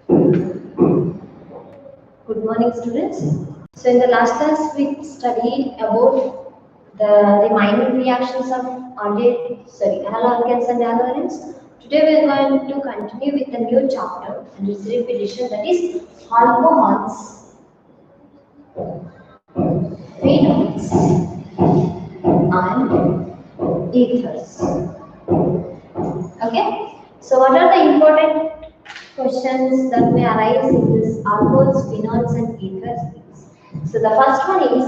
Good morning, students. So in the last class we studied about the remaining reactions of aldehydes and alurins. Today we are going to continue with a new chapter and its repetition, that is alcohols, phenols and ethers. Okay. So what are the important questions that may arise in this alcohols, phenols and ethers? So the first one is,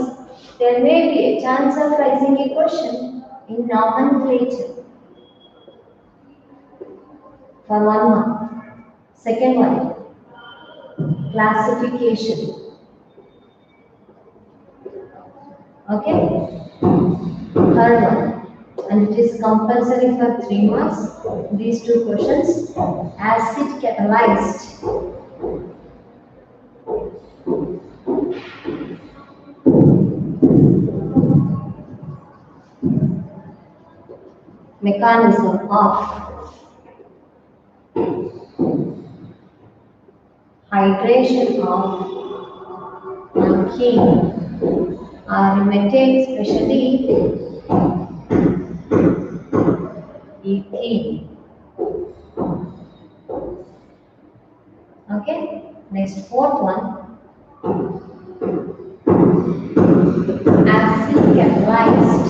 there may be a chance of raising a question in nomenclature for 1 mark. Second one, classification. Okay. Third one, and it is compulsory for 3 marks. These two questions, acid catalyzed. Mechanism of hydration of alkene aromatic, especially ethene. Okay, next fourth one, acid catalyzed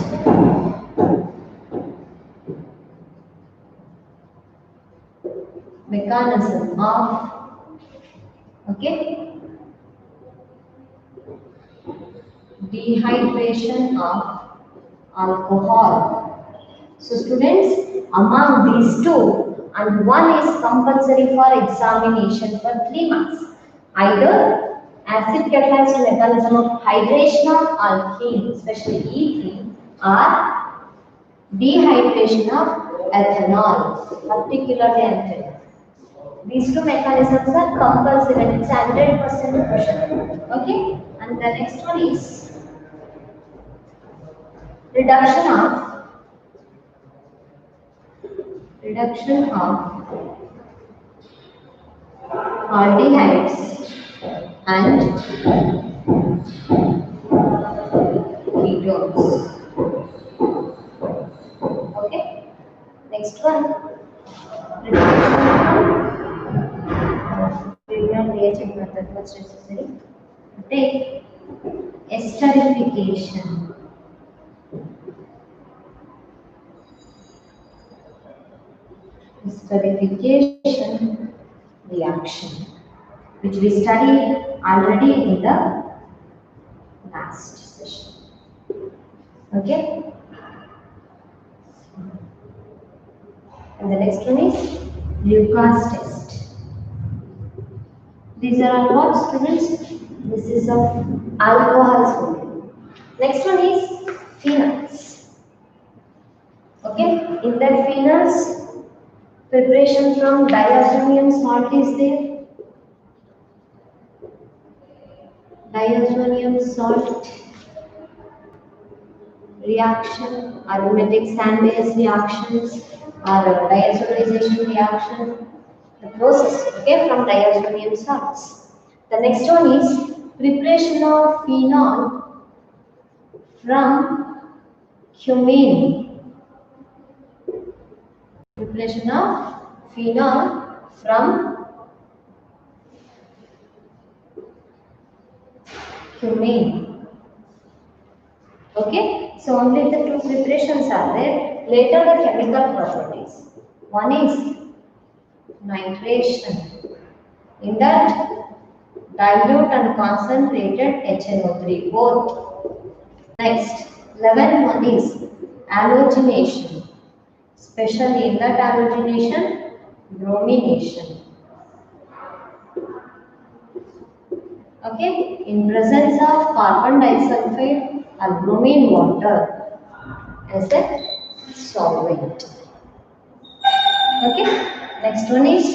mechanism of dehydration of alcohol. So students, among these two, and one is compulsory for examination for 3 marks. Either acid catalyzed mechanism of hydration of alkene, especially ethene, or dehydration of ethanol, particularly ethanol. These two mechanisms are compulsory and it's 100% question. Okay, and the next one is reduction of aldehydes and ketones. Okay, next one, reduction method was necessary. Take esterification. Esterification reaction, which we studied already in the last session. Okay, and the next one is Lucas test. These are what, students? This is of alcohols. Next one is phenols. Okay, in that phenols, preparation from diazonium salt is there. Diazonium salt reaction, aromatic sand-base reactions, or diazonization reaction, the process, okay, from diazonium salts. The next one is preparation of phenol from cumene. Preparation of phenol from cumene. Okay, so only the two preparations are there. Later the chemical properties. One is nitration. In that, dilute and concentrated HNO3 both. Next, 11th one is halogenation. Especially in that halogenation, bromination. Okay, in presence of carbon disulfide or bromine water as a solvent. Okay, next one is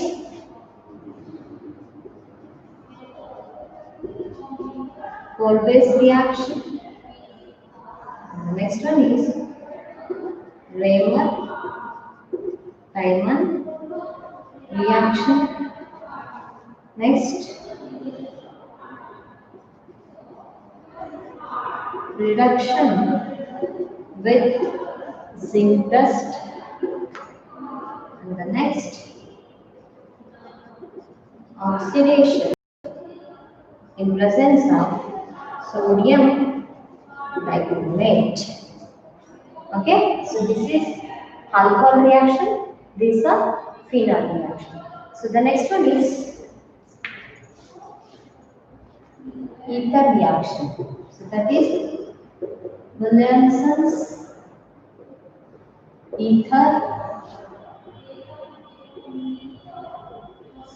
cold-base reaction. The next one is Raymer-Tiemann reaction. Next, reduction with zinc dust. And the next, oxidation in presence of sodium bicarbonate. Okay, so this is alcohol reaction, these are phenol reaction. So the next one is ether reaction. So that is Williamson's ether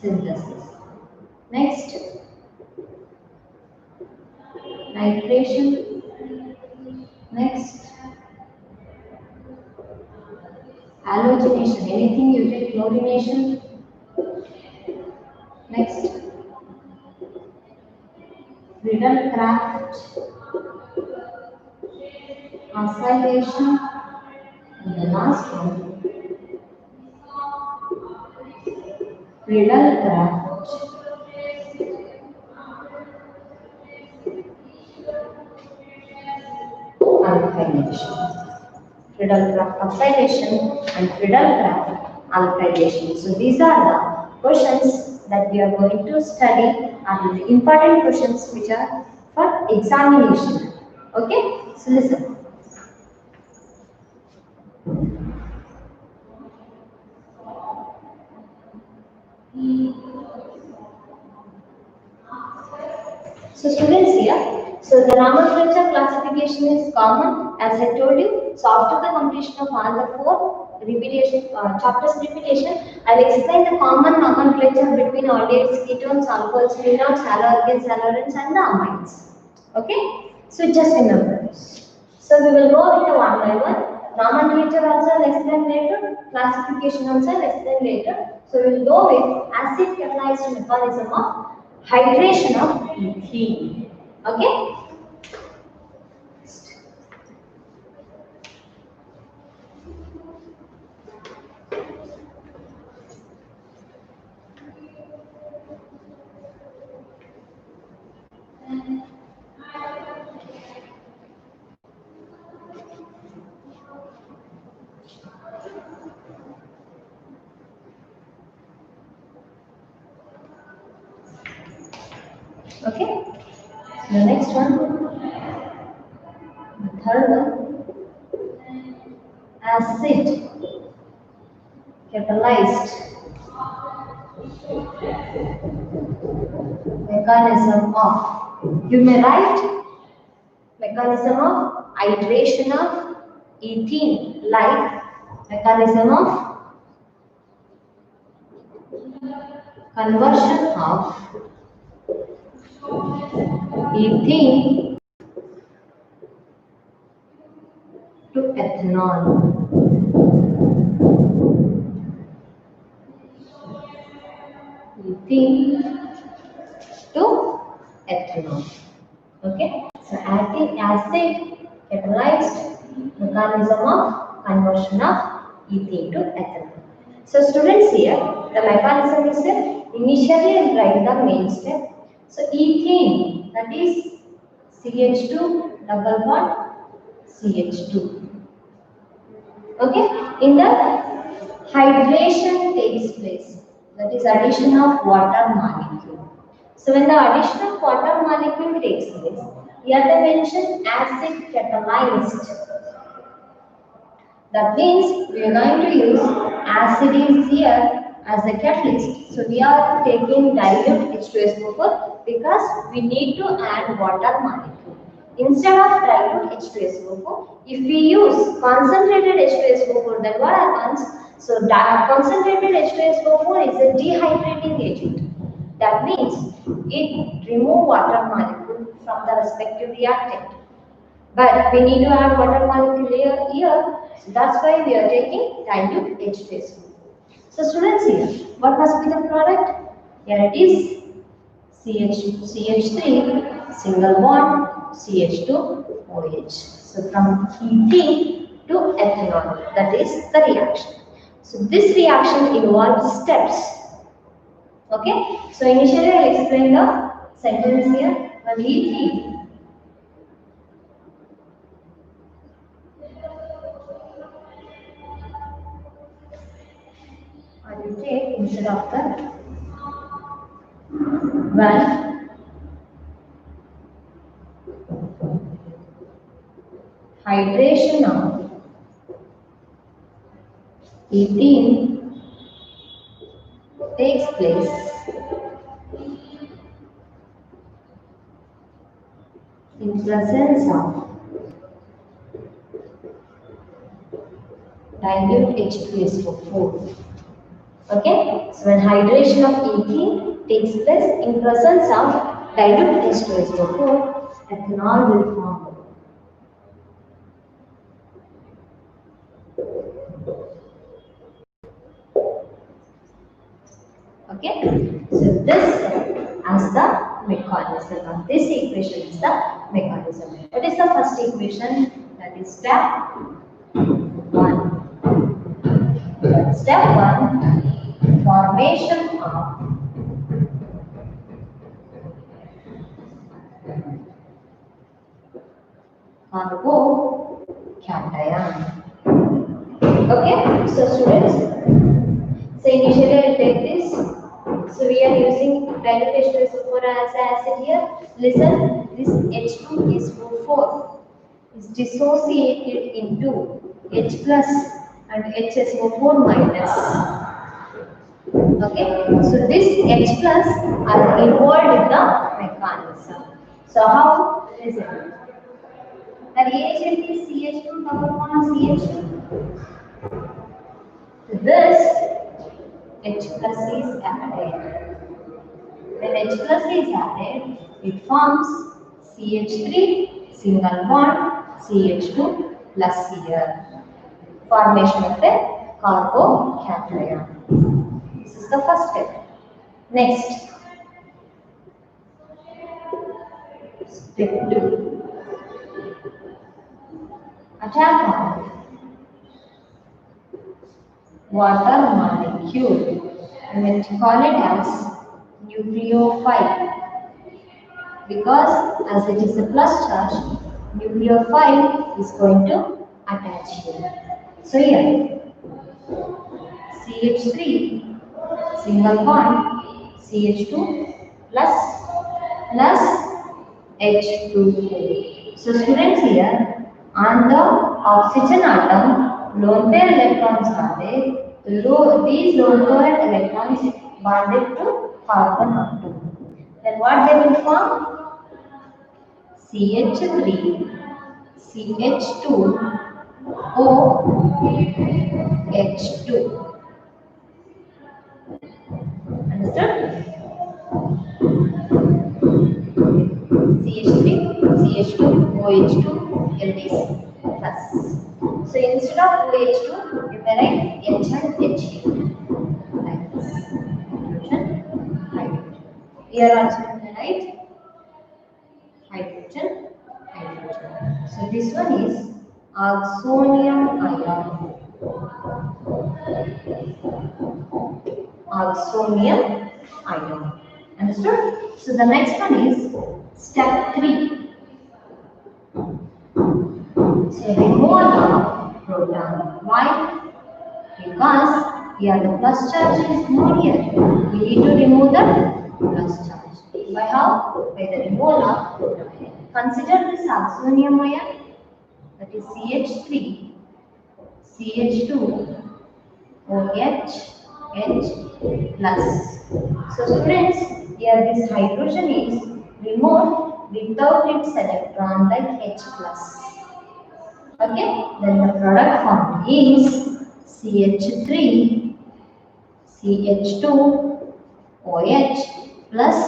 synthesis. Next, nitration. Next, halogenation. Anything you take chlorination. Next, Riddlecraft, acylation, and the last one, Riddlecraft, alkylation. Riddlecraft acylation and Riddlecraft alkylation. So these are the questions that we are going to study, and the important questions which are for examination. Okay, so listen. So students here, so the nomenclature classification is common as I told you. So after the completion of all the four repetition chapters repetition, I will explain the common nomenclature between aldehydes, ketones, alcohols, phenols, halogens, halorins and the amines. Okay, so just remember this. So we will go with the one by one. Nomenclature also I'll explain later, classification also I'll explain later. So we will go with acid catalyzed mechanism of hydration of ethene. Okay? Okay? The next one, the third one, acid catalyzed mechanism of, you may write mechanism of hydration of ethene, like mechanism of conversion of ethene to ethanol. Ethene to ethanol. Okay, so acid catalyzed mechanism of conversion of ethene to ethanol. So students here, the mechanism is initially I'll write the main step. So ethene, that is CH2 double bond CH2. Okay, in the hydration takes place, that is addition of water molecule. So when the addition of water molecule takes place, here they mention acid catalyzed. That means we are going to use acid is here as a catalyst. So we are taking dilute H2SO4 because we need to add water molecule. Instead of dilute H2SO4, if we use concentrated H2SO4, then what happens? So concentrated H2SO4 is a dehydrating agent. That means it removes water molecule from the respective reactant. But we need to add water molecule here, so that's why we are taking dilute H2SO4. So students here, what must be the product? Here it is CH3 single bond CH2OH. So from ethene to ethanol, that is the reaction. So this reaction involves steps. Okay, so initially I will explain the sentence here. When we keep I will take instead of the when hydration of 18 takes place in presence of dilute H2SO4. Okay, so when hydration of ethene takes place in presence of dilute H2SO4, ethanol will form. Okay, so this as the mechanism of this equation is the mechanism. What is the first equation? That is step 1. Step 1, formation of carbocation. Okay, so students, so initially I will take this. So we are using dilute H2SO4 as an acid here. Listen, this H2SO4 is dissociated into H plus and HSO4 minus. Okay, so this H plus are involved in the mechanism. So how is it? The reagent is CH2 double bond CH2. This H plus is added. When H plus is added, it forms CH3 single bond CH2 plus here. Formation of a carbocation. This is the first step. Next, step 2. Attack on water molecule. I'm going to call it as nucleophile because as it is a plus charge, nucleophile is going to attach here. So here, CH3 single bond CH2 plus H2O. So students here, on the oxygen atom, lone pair electrons are there. These lone pair electrons bonded to carbon atom. Then what they will form? CH3, CH2, OH2. Understood? CH3, CH2, OH2, LDC plus. So instead of OH2, you may write H and H here. Like this. Hydrogen. Here also you may write hydrogen. So this one is oxonium ion. Oxonium ion. Understood? So the next one is step 3. So remove the proton. Why? Because here the plus charge is more here. We need to remove the plus charge. By how? By the removal of proton. Consider this oxonium ion, that is CH3, CH2, OH, H plus. So students, here this hydrogen is removed without its electron like H plus. Okay, then the product formed is CH3, CH2, OH plus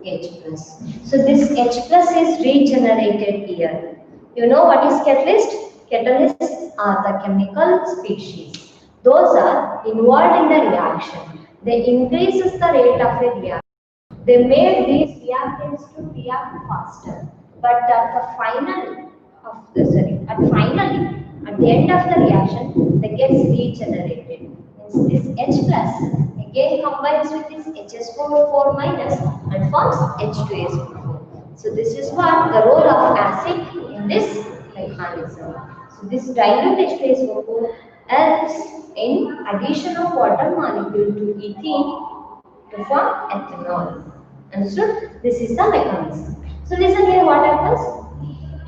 H plus. So this H plus is regenerated here. You know what is catalyst? Catalysts are the chemical species. Those are involved in the reaction. They increases the rate of a reaction. They made these reactants to react faster. But at the finally, at the end of the reaction, they get regenerated. Means this H plus again combines with this HSO4 minus and forms H2SO4. So this is what the role of acid in this mechanism. So this dilute H2SO4 helps in addition of water molecule to ethene to form ethanol. Understood? This is the mechanism. So listen here what happens.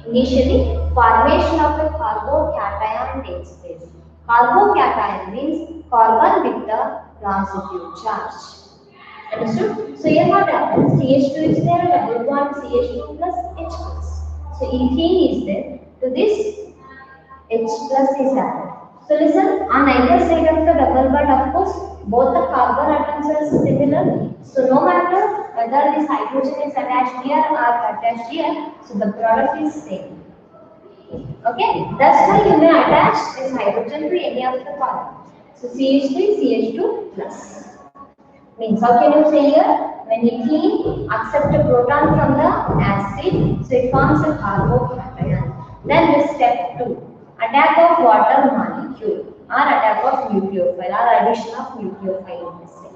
Initially, formation of a carbocation takes place. Carbocation means carbon with the positive charge. Understood? So here what happens? CH2 is there, double bond CH2 plus H plus. So ethene is there. To this H plus is added. So listen, on either side of the double bond, of course, both the carbon atoms are similar. So no matter whether this hydrogen is attached here or attached here, so the product is same. Okay, that's why you may attach this hydrogen to any of the carbon. So CH3, CH2 plus. Means how can you say here? When ethene accepts a proton from the acid, so it forms a carbocation. Then the step 2. Attack of water molecule or attack of nucleophile or addition of nucleophile in this way.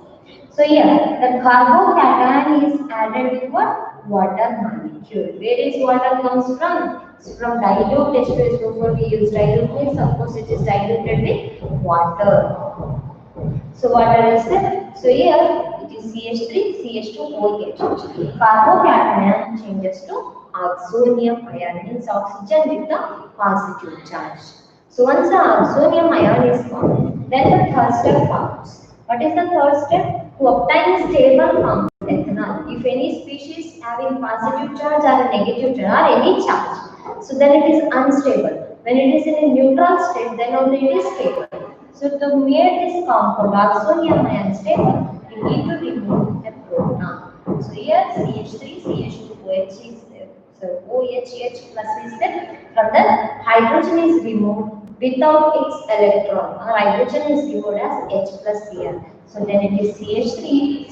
So here the carbocation is added with what? Water molecule. Where is water comes from? So from dilute H2SO4 we use dilute means of course it is diluted with water. So water is there. So here it is CH3, CH2OH. Carbocation changes to oxonium ion means oxygen with the positive charge. So once the oxonium ion is formed, then the third step comes. What is the third step? To obtain a stable form of ethanol. If any species having positive charge or a negative charge or any charge, so then it is unstable. When it is in a neutral state, then only it is stable. So to make this compound oxonium ion stable, you need to remove a proton. So here CH3, CH2OH is there. So OH plus is there. From the hydrogen is removed without its electron. Or hydrogen is removed as H plus here. So then it is CH3,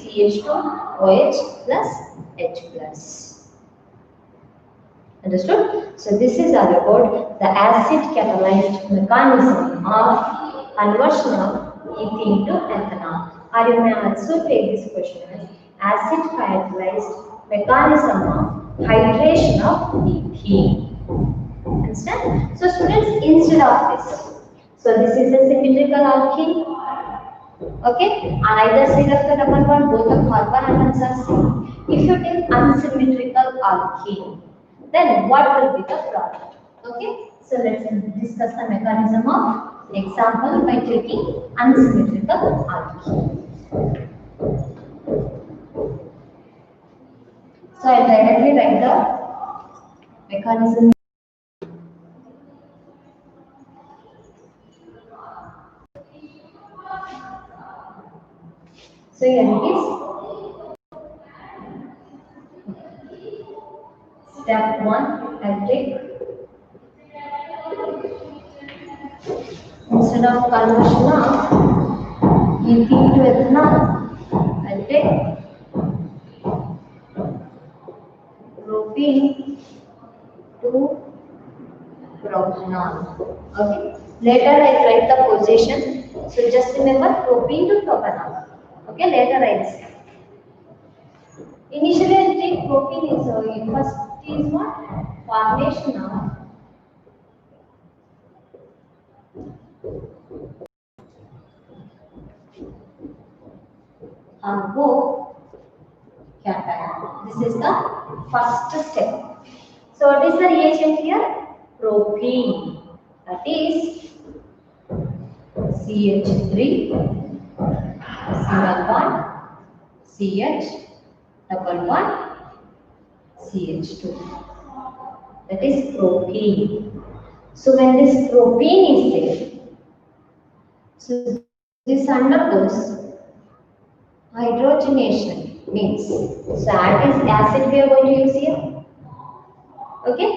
CH2OH plus H plus. Understood? So this is all about the acid catalyzed mechanism of conversion of ethene to ethanol. Or you may also take this question as acid catalyzed mechanism of hydration of ethene. Understand? So students, instead of this, so this is a symmetrical alkene. Okay, on either side of the double bond, both the carbon atoms are same. If you take unsymmetrical alkene, then what will be the product? Okay, so let's discuss the mechanism of example by taking unsymmetrical alkene. So I directly write the mechanism. So here it is. Step 1, I take instead of conversion of ethene to ethanol, I take propene to propanol. Okay. Later I write the position. So just remember propene to propanol. Okay. Later I will say. Initially I take propene is first is what? Formation of carbocation. This is the first step. So what is the reagent here? Propene. That is CH3 single bond CH double bond CH2. That is propene. So when this propene is there, so this undergoes hydrogenation means, so that is acid we are going to use here. Okay,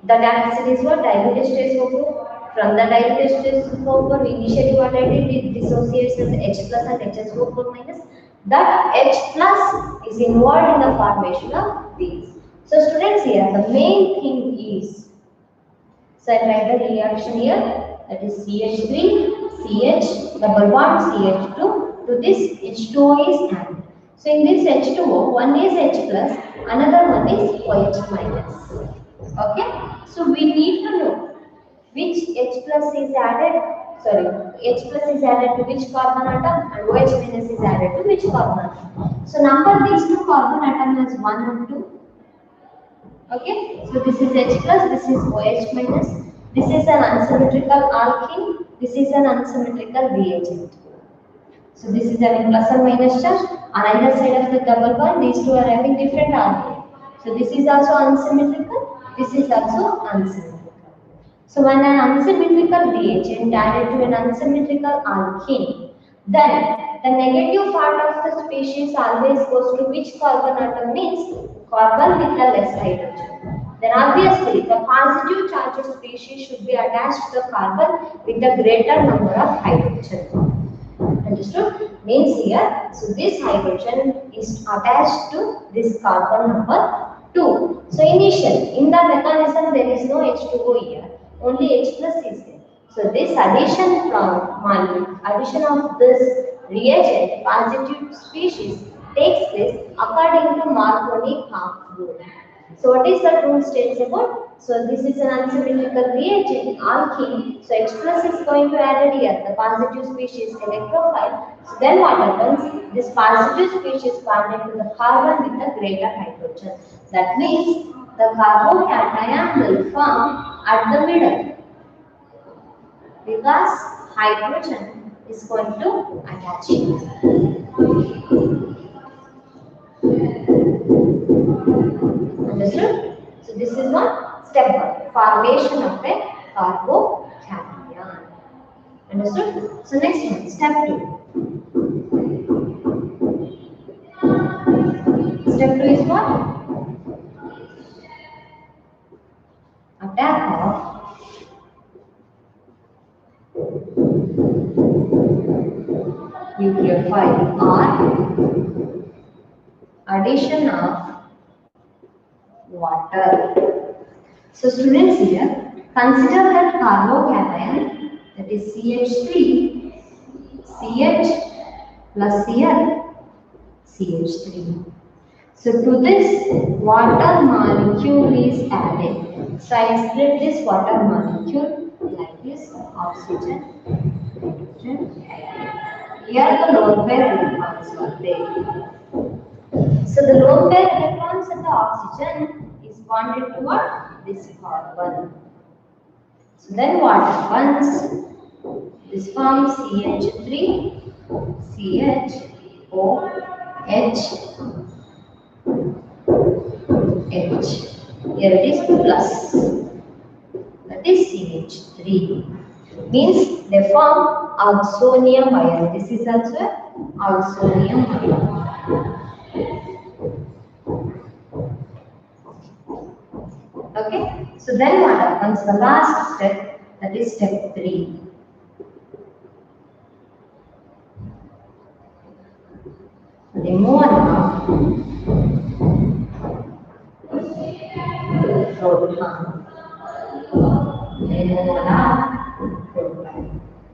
that acid is what? Dilute H2SO4. From the dilute H2SO4, initially what I did, it dissociates as H plus and HSO4 minus. That H plus is involved in the formation of these. So students, here the main thing is, so I write the reaction here, that is CH3, CH double bond CH2 to this H2O is added. So in this H2O, one is H plus, another one is OH minus. Okay, so we need to know which H plus is added, sorry, H plus is added to which carbon atom and OH minus is added to which carbon atom. So number these two carbon atoms as 1 and 2. Okay, so this is H plus, this is OH minus, this is an unsymmetrical alkene, this is an unsymmetrical reagent. So this is having plus or minus charge. On either side of the double bond, these two are having different alkene. So this is also unsymmetrical, this is also unsymmetrical. So when an unsymmetrical reagent added to an unsymmetrical alkene, then the negative part of the species always goes to which carbon atom, means carbon with the less hydrogen. Then obviously the positive charged species should be attached to the carbon with the greater number of hydrogen. Understood? Means here, so this hydrogen is attached to this carbon number 2. So initially, in the mechanism there is no H2O here, only H plus is there. So this addition of this reagent, positive species, takes place according to Marconi half rule. So what is that rule states about? So this is an unsymmetrical reagent, alkene. So H plus is going to add here, the positive species electrophile. So then what happens? This positive species bonded to the carbon with a greater hydrogen. That means the carbocation will form at the middle, because hydrogen is going to attach here. Understood? So this is what? Step 1, formation of a carbocation. Understood? So next one, step 2. Step 2 is what? Attack of nucleophile or addition of water. So students here, consider that carbocation, that is CH3, CH plus Cl, CH3. So to this water molecule is added. So I split this water molecule like this: oxygen, hydrogen. Here the lone pair electrons are there. So the lone pair electrons of the oxygen is bonded toward this carbon. So then what happens? This forms CH3, CH, O, H, H. Here it is plus. That is CH3. Means they form oxonium ion. This is also oxonium ion. Okay. So then what happens? The last step, that is step 3. Remove proton. Proton.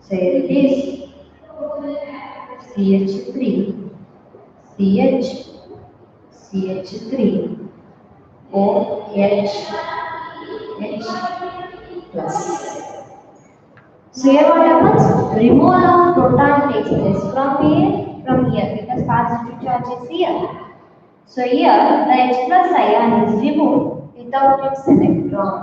So here it is CH3, CH, CH3, OH, H plus. So here what happens? Removal of proton takes place from here because positive charge is here. So here the H plus ion is removed without its electron.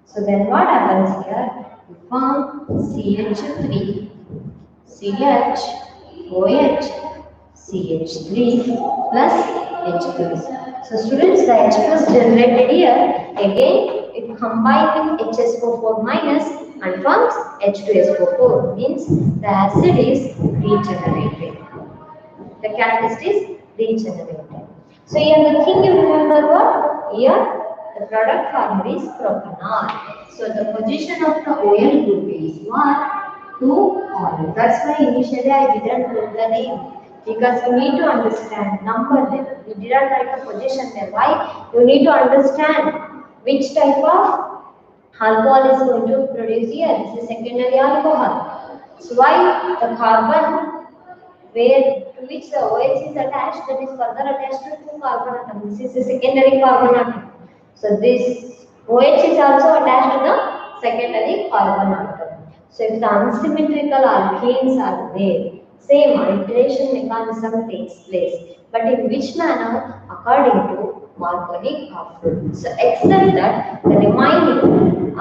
So then what happens here? We form CH3, CH, OH, CH3 plus H plus. So students, the H plus generated here, again it combines with HSO4 minus and forms H2SO4, means the acid is regenerated. The catalyst is regenerated. So here the thing you remember what? Here the product formula is propanol. So the position of the OL group is 1, 2, all. That's why initially I didn't put the name, because you need to understand number there. We didn't write a position there. Why? You need to understand which type of alcohol is going to produce here. This is secondary alcohol. So why the carbon where to which the OH is attached, that is further attached to two carbon atom. This is the secondary carbon atom. So this OH is also attached to the secondary carbon atom. So if the unsymmetrical alkanes are there, same iteration mechanism takes place, but in which manner? According to Marconi curve. So except that the remaining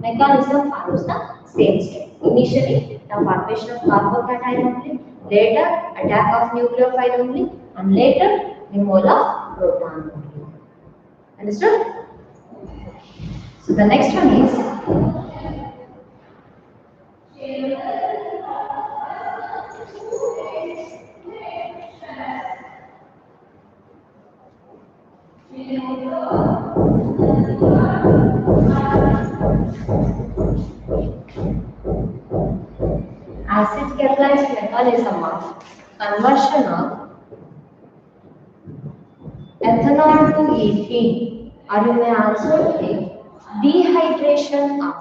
mechanism follows the same step. Initially, the formation of carbocation only, later attack of nucleophile only, and later removal of proton only. Understood? So the next one is acid catalyzed mechanism of conversion of ethanol to ethene, or you may also take dehydration of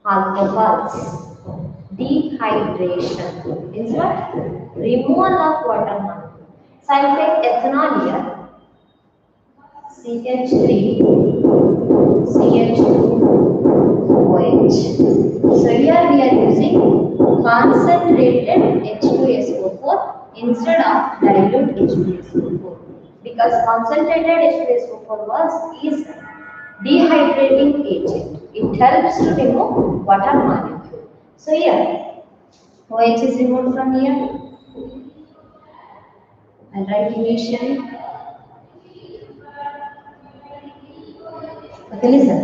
alcohols. Dehydration is what? Removal of water molecule. So I will take ethanol here. CH3, CH2, OH. So here we are using concentrated H2SO4 instead of dilute H2SO4, because concentrated H2SO4 is dehydrating agent. It helps to remove water molecule. So here OH is removed from here. I'll write initially. Okay, listen.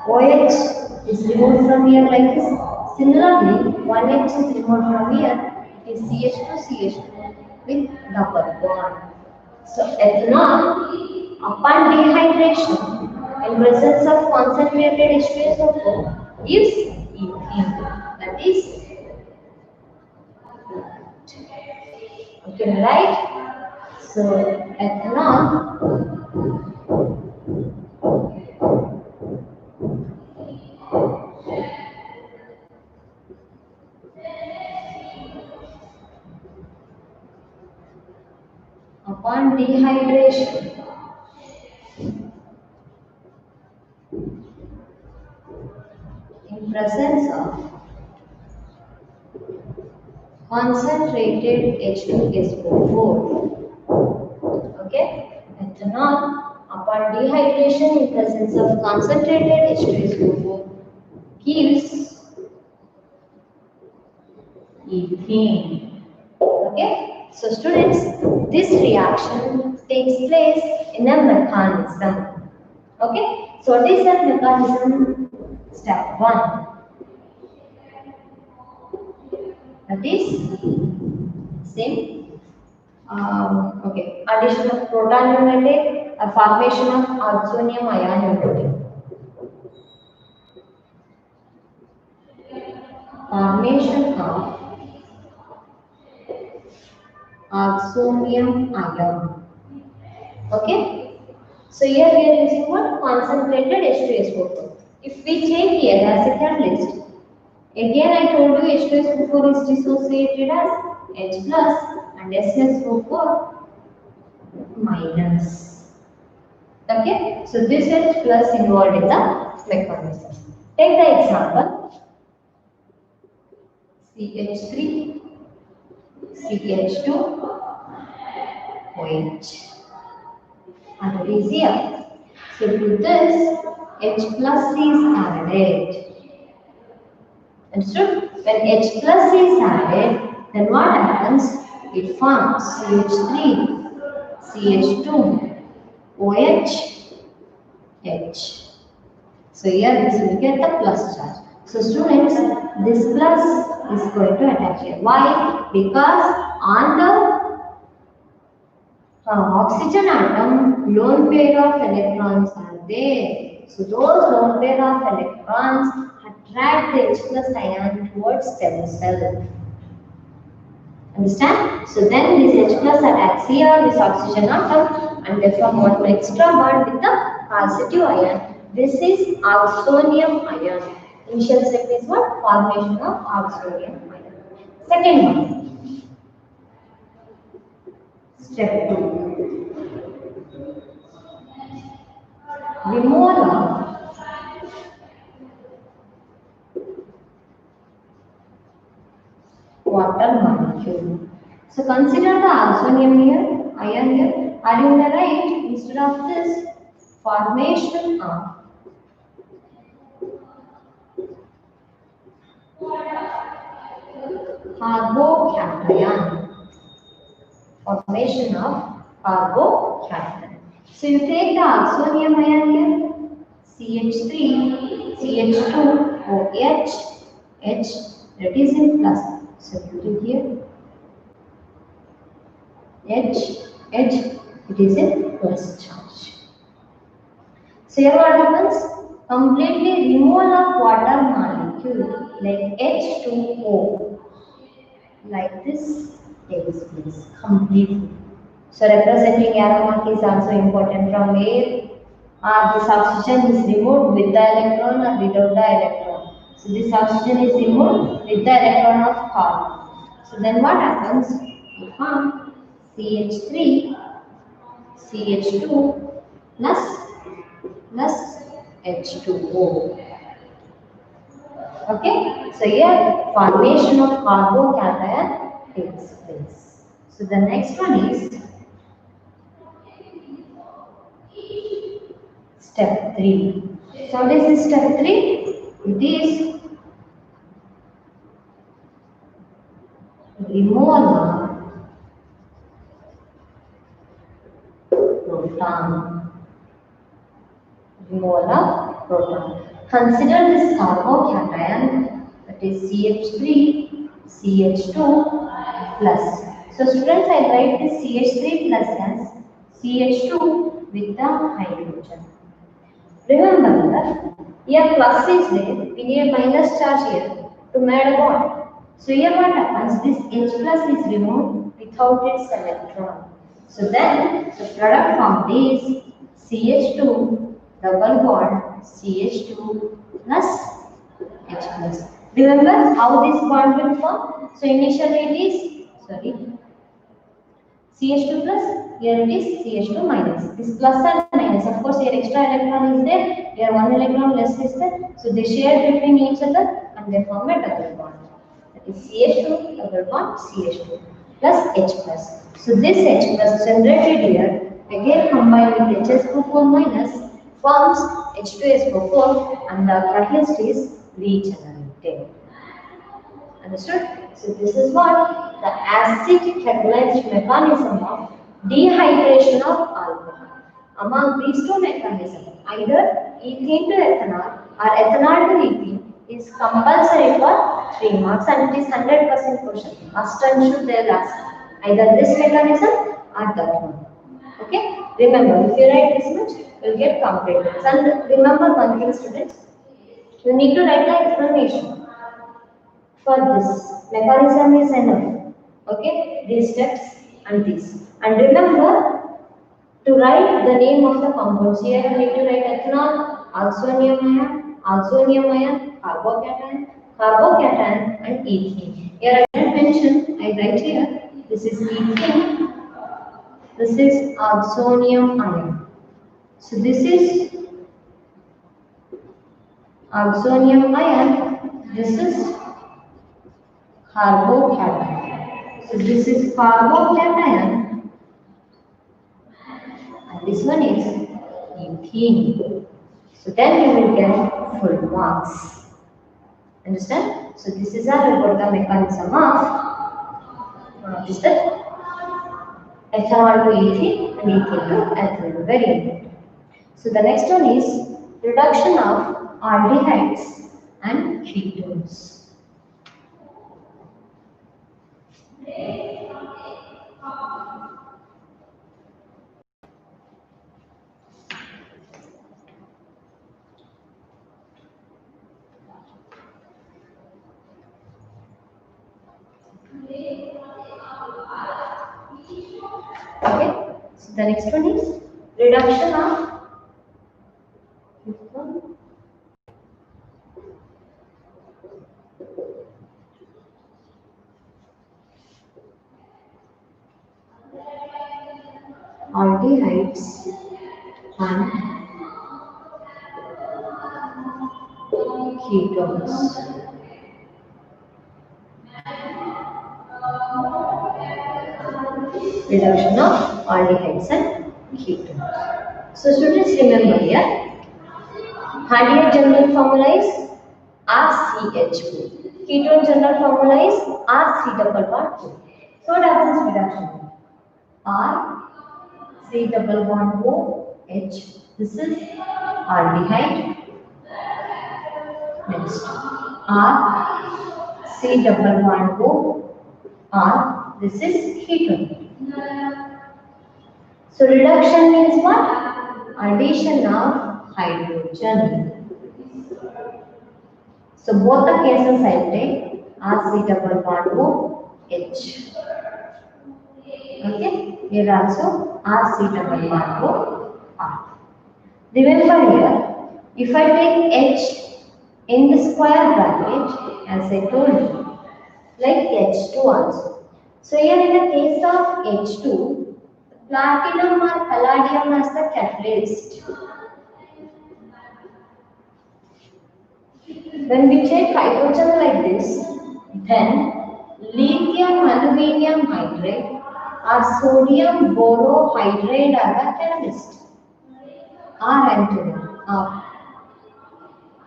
OH is removed from here like this. Similarly, 1H is removed from here. It is CH2 with double bond. So ethanol, upon dehydration, in presence of concentrated H2SO4, gives ethene. That is, okay, right? So ethanol upon dehydration in presence of concentrated H2SO4. Okay, ethanol upon dehydration in presence of concentrated H2SO4 gives ethene. Okay, so students, this reaction takes place in a mechanism. Okay, so what is that mechanism? Step 1. That is same. Okay, addition of proton you may take, a formation of oxonium ion you may take. Formation of oxonium ion. Okay, so here we are using what? Concentrated H2SO4. If we take here as a catalyst, again I told you H2SO4 is dissociated as H plus and SSO4 minus. Okay, so this H plus involved in the mechanism. Take the example CH3, CH2, OH. And it is here. So to this H plus is added. Understood? When H plus is added, then what happens? It forms CH3, CH2, OH, H. So here this will get the plus charge. So students, this plus is going to attach here. Why? Because on the oxygen atom, lone pair of electrons are there. So those lone pair of electrons attract the H plus ion towards stem cell. Understand? So then this H plus attacks here, this oxygen atom, and they form one extra bond with the positive ion. This is oxonium ion. Initial step is what? Formation of oxonium ion. Second one, Step 2. Removal of water molecule. So consider the oxonium here, ion here. Are you in the right? Instead of this, formation of carbocation. Formation of carbocation. So you take the oxonium ion here, CH3, CH2, OH, H, that is in plus. So put it here, H, it is in plus charge. So here what happens? Completely removal of water molecule like H2O, like this takes place completely. So representing arrow mark is also important. From where this oxygen is removed with the electron or without the electron. So this oxygen is removed with the electron of carbon. So then what happens? You form CH3, CH2 plus H2O. Okay, so here formation of carbocation takes place. So the next one is step 3. So this is step 3. It is removal of proton. Removal of proton. Consider this carbocation, that is CH3, CH2 plus. So students, I write this CH3 plus as CH2 with the hydrogen. Remember that here plus is there, we need a minus charge here to make a bond. So here what happens, this H plus is removed without its electron. So then the product formed is CH2 double bond CH2 plus H plus. Remember how this bond will form? So initially it is, CH2 plus, here it is CH2 minus. This plus and minus, of course here extra electron is there, here one electron less is there. So they share between each other and they form a double bond. That is CH2 double bond CH2 plus H plus. So this H plus generated here, again combined with HSO4 minus forms H2SO4 and the catalyst is regenerated. Understood? So this is what the acid catalyzed mechanism of dehydration of alcohol. Among these two mechanisms, either ethene to ethanol or ethanol to ethene is compulsory for 3 marks and it is 100% question. Must and should they ask either this mechanism or that one. Okay? Remember, if you write this much, you will get complete. And remember one thing, students, you need to write the explanation. For this mechanism is enough. Okay, these steps and this. And remember to write the name of the compounds. Here you need to write ethanol, oxonium ion, carbocation, and ethene. Here I didn't mention, I write here. This is ethene. This is oxonium ion. So this is oxonium ion. This is carbocation. So this is carbocation and this one is ethene. So then you will get full marks. Understand? So this is about the mechanism of is that ethanol to ethene and ethene to ethanol. Very important. So the next one is reduction of aldehydes and ketones. Okay, so the next one is reduction of aldehydes and ketones. Reduction of aldehydes and ketones. So students, remember here, aldehyde general formula is RCH2. Ketone general formula is R3 double bond 2. So what happens reduction? R C double bond O H. This is aldehyde. Next R C double bond O R. This is ketone. So reduction means what? Addition of hydrogen. So both the cases I will take RC double bond O H. Okay, here also RC double bond O R. Remember here, if I take H in the square bracket, as I told you, like H2 also. So here in the case of H2, platinum or palladium as the catalyst. When we take hydrogen like this, then lithium aluminium hydride or sodium borohydride are the catalyst. R antonym of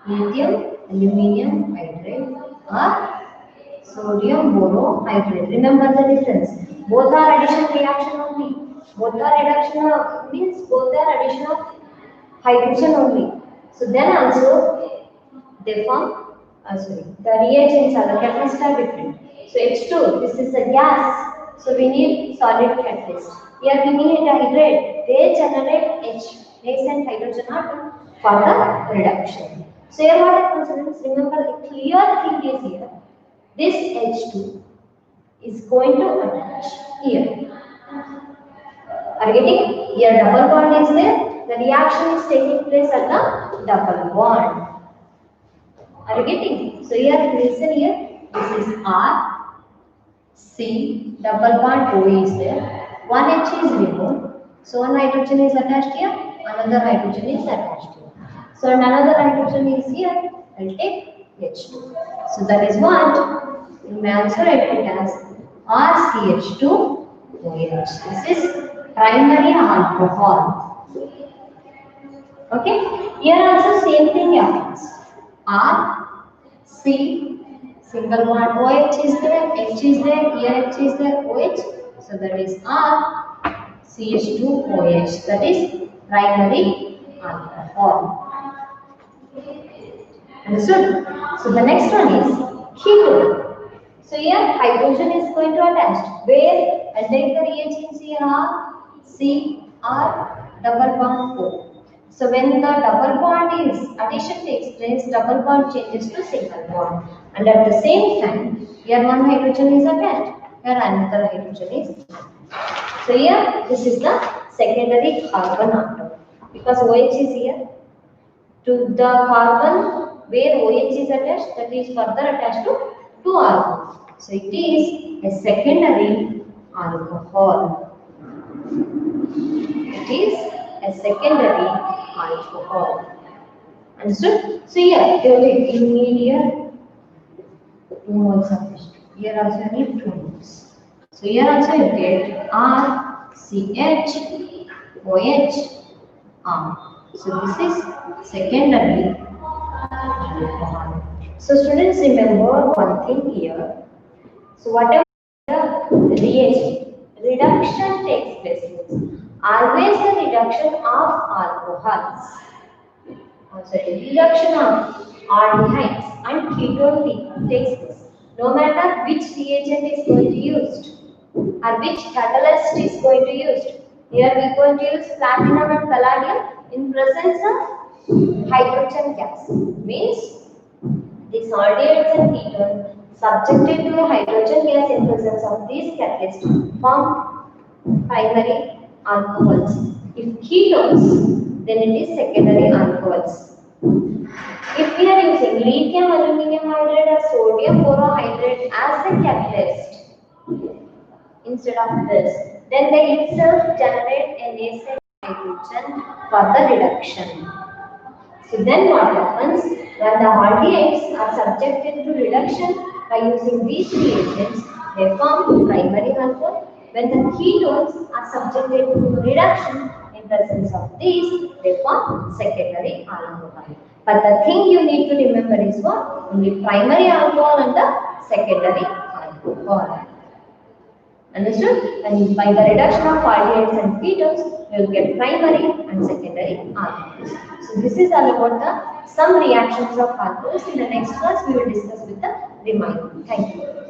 lithium aluminium hydride or sodium borohydride. Remember the difference. Both are addition reaction only. Both are reduction of means both are addition of hydrogen only. So then also they form the reagents or the catalysts are different. So H2, this is a gas, so we need solid catalyst. Here we need a hydrate, they generate H, nascent hydrogen atom for the reduction. So here what happens, remember the clear thing is here, this H2 is going to attach here. Are you getting? Here double bond is there, the reaction is taking place at the double bond. Are you getting? So here listen here, this is R, C, double bond O is there, one H is removed, so one hydrogen is attached here, another hydrogen is attached here. So and another hydrogen is here, I will take H2. So that is what you may also write it as RCH2OH. This is primary alcohol. Okay, here also same thing happens. R, C, single bond OH is there, H is there, here H is there, OH. So that is R, CH2OH. That is primary alcohol. Understood? So the next one is ketone. So here hydrogen is going to attach. Where? I'll take the reagents here R, C, R, double bond O. So when the double bond is addition takes place, double bond changes to single bond, and at the same time, here one hydrogen is attached, here another hydrogen is attached. So here this is the secondary carbon atom because OH is here. To the carbon where OH is attached, that is further attached to 2 argon. So it is a secondary alcohol. It is a secondary alcohol. Understood? So here you need here 2 moles of H2. Here also you need 2 moles. So here also you get RCH OH R. So this is secondary alcohol. So students, remember one thing here. So whatever the reagent reduction takes place, always the reduction of alcohols. Reduction of aldehydes and ketone takes place. No matter which reagent is going to be used or which catalyst is going to be used. Here we are going to use platinum and palladium in presence of hydrogen gas. Means these aldehydes and ketones subjected to a hydrogen gas in presence of these catalysts form primary alcohols. If ketones, then it is secondary alcohols. If we are using lithium aluminium hydride or sodium borohydride as the catalyst instead of this, then they itself generate a nascent hydrogen for the reduction. So then what happens when the aldehydes are subjected to reduction by using these reagents, they form primary alcohol. When the ketones are subjected to reduction in presence of these, they form secondary alcohol. But the thing you need to remember is what? Only primary alcohol and the secondary alcohol. Understood? And by the reduction of aldehydes and ketones, we will get primary and secondary alcohols. So this is all about the some reactions of alcohols. In the next class, we will discuss with the remainder. Thank you.